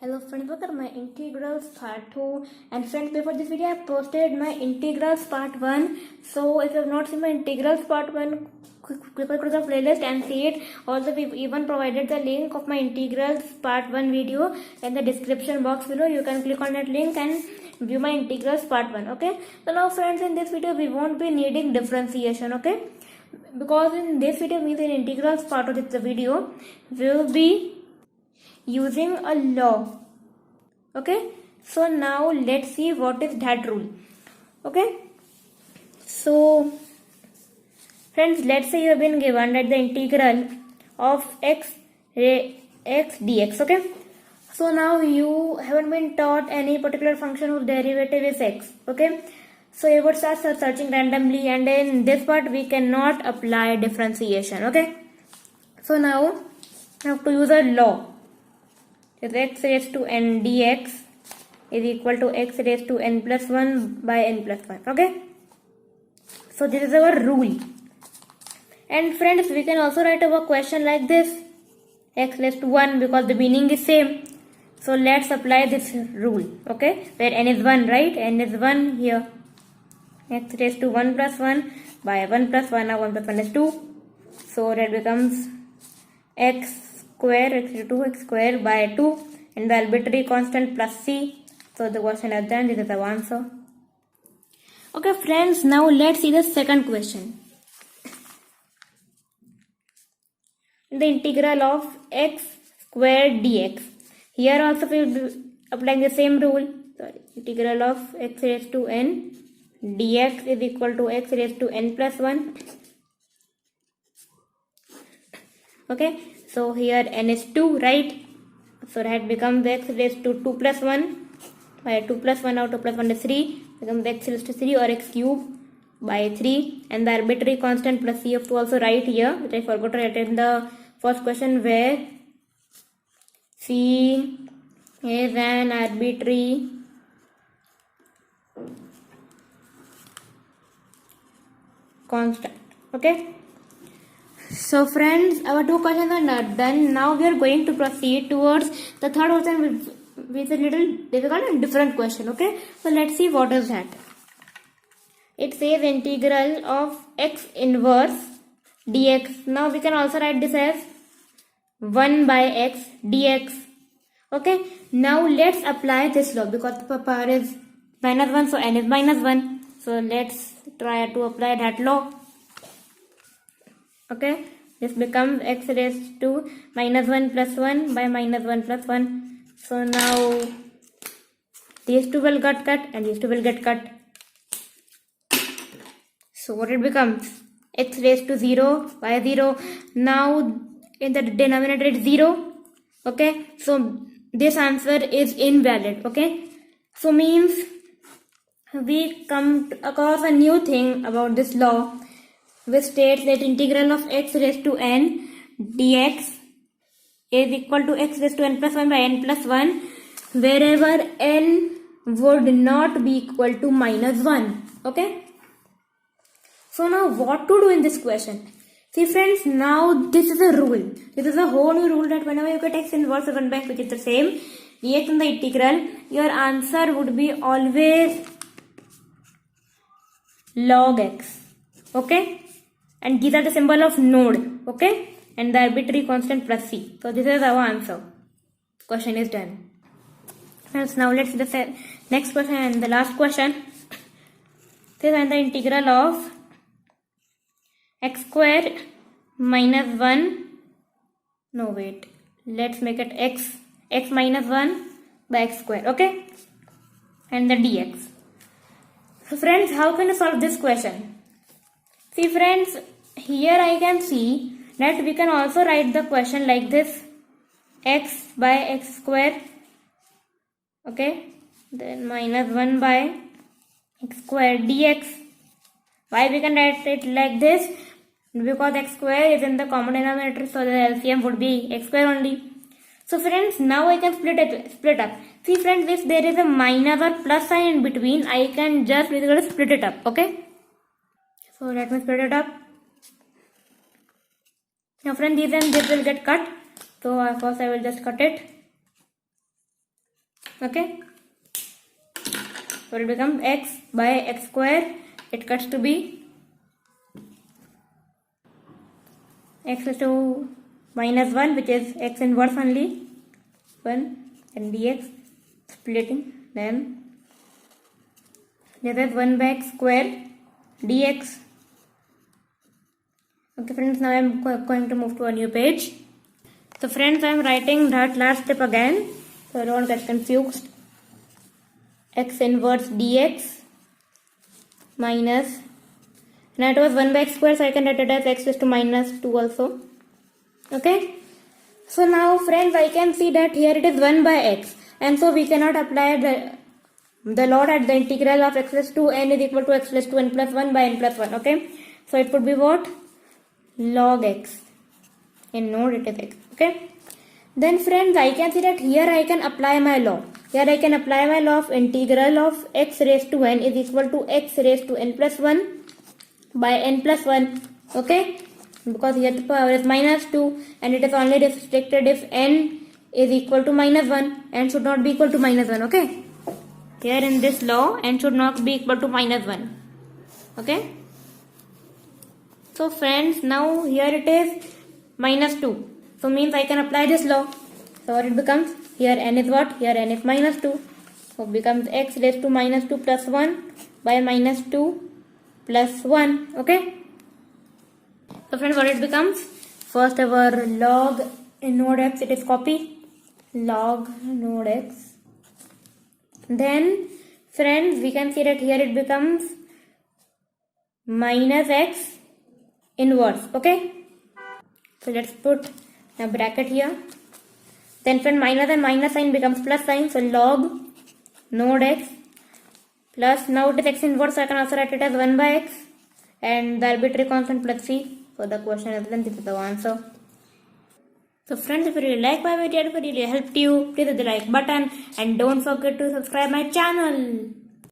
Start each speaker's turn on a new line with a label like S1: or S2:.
S1: Hello friends, welcome to my integrals part 2. And friends, before this video I posted my integrals part 1. So if you have not seen my integrals part 1, click to the playlist and see it. Also we even provided the link of my integrals part 1 video in the description box below. You can click on that link and view my integrals part 1. Okay. So now friends, in this video we won't be needing differentiation. Okay. Because in this video means in integrals part of the video we will be using a law. Okay, so now let's see what is that rule. Okay, so friends, let's say you have been given that the integral of x dx. Okay, so now you haven't been taught any particular function whose derivative is x. Okay, so you would start searching randomly, and in this part we cannot apply differentiation. Okay, so now I have to use a law. Is x raised to n dx is equal to x raised to n plus 1 by n plus 1. Okay, so this is our rule. And friends, we can also write our question like this: x raised to 1, because the meaning is same. So let's apply this rule. Okay, where n is 1, right? N is 1 here. X raised to 1 plus 1 by 1 plus 1. Now 1 plus 1 is 2. So that becomes x square, x to 2x square by 2, and the arbitrary constant plus c. So the question is done. This is the answer. Okay friends, now let's see the second question. The integral of x square dx. Here also we will be applying the same rule. Sorry, integral of x raised to n dx is equal to x raised to n plus 1. Okay, so here n is 2, right? So that becomes x raised to 2 plus 1 by 2 plus 1. Now 2 plus 1 is 3, becomes x raised to 3 or x cube by 3, and the arbitrary constant plus c of 2 also write here, which I forgot to write in the first question, where c is an arbitrary constant. Okay, so friends, our two questions are not done. Now we are going to proceed towards the third question with a little difficult and different question. Okay, so let's see what is that. It says integral of x inverse dx. Now we can also write this as 1 by x dx. Okay, now let's apply this law, because the power is minus 1, so n is minus 1. So let's try to apply that law. Okay, this becomes x raised to minus 1 plus 1 by minus 1 plus 1. So now these two will get cut and these two will get cut. So what it becomes? X raised to 0 by 0. Now in the denominator it's 0. Okay, so this answer is invalid. Okay, so means we come across a new thing about this law, which states that integral of x raised to n dx is equal to x raised to n plus 1 by n plus 1 wherever n would not be equal to minus 1. Okay, so now what to do in this question? See friends, now this is a rule. This is a whole new rule that whenever you get x inverse of 1 by x, which is the same dx in the integral, your answer would be always log x. Okay, and these are the symbol of node. Okay, and the arbitrary constant plus c. So this is our answer. Question is done. Friends, now let's see the next question and the last question. This is the integral of x square minus 1. No, wait. Let's make it x minus 1 by x square. Okay, and the dx. So friends, how can you solve this question? See friends, here I can see that we can also write the question like this: x by x square. Okay, then minus 1 by x square dx. Why we can write it like this? Because x square is in the common denominator, so the LCM would be x square only. So friends, now I can split up. See friends, if there is a minus or plus sign in between, I can just basically split it up. Okay, so let me split it up. Now friends, this and this will get cut. So first I will just cut it. Okay, so it becomes x by x square. It cuts to be x is to minus 1, which is x inverse only, 1, and dx splitting, then this is 1 by x square dx. Okay friends, now I am going to move to a new page. So friends, I am writing that last step again, so I don't get confused. X inverse dx minus, now it was 1 by x square, so I can write it as x is to minus 2 also. Okay, so now friends, I can see that here it is 1 by x, and so we cannot apply the law that the integral of x raised to n is equal to x raised to n plus 1 by n plus 1. Okay, so it would be what? Log x. In node it is x. Okay, then friends, I can see that here I can apply my law. Here I can apply my law of integral of x raised to n is equal to x raised to n plus 1 by n plus 1. Okay, because here the power is minus 2 and it is only restricted if n is equal to minus 1 and should not be equal to minus 1. Okay, here in this law, n should not be equal to minus 1. Okay, so friends, now here it is minus 2. So means I can apply this law. So what it becomes? Here n is what? Here n is minus 2. So it becomes x raised to minus 2 plus 1 by minus 2 plus 1. Okay. So friends, what it becomes? First our log in node x, it is copy. Log node x. Then friends, we can see that here it becomes minus x inverse. Okay. So let's put a bracket here. Then friend, minus and minus sign becomes plus sign. So log node x plus, now it is x inverse, so I can also write it as 1 by x and the arbitrary constant plus c. So the question is, then this is the answer. So friends, if you really like my video, if it really helped you, please hit the like button and don't forget to subscribe my channel.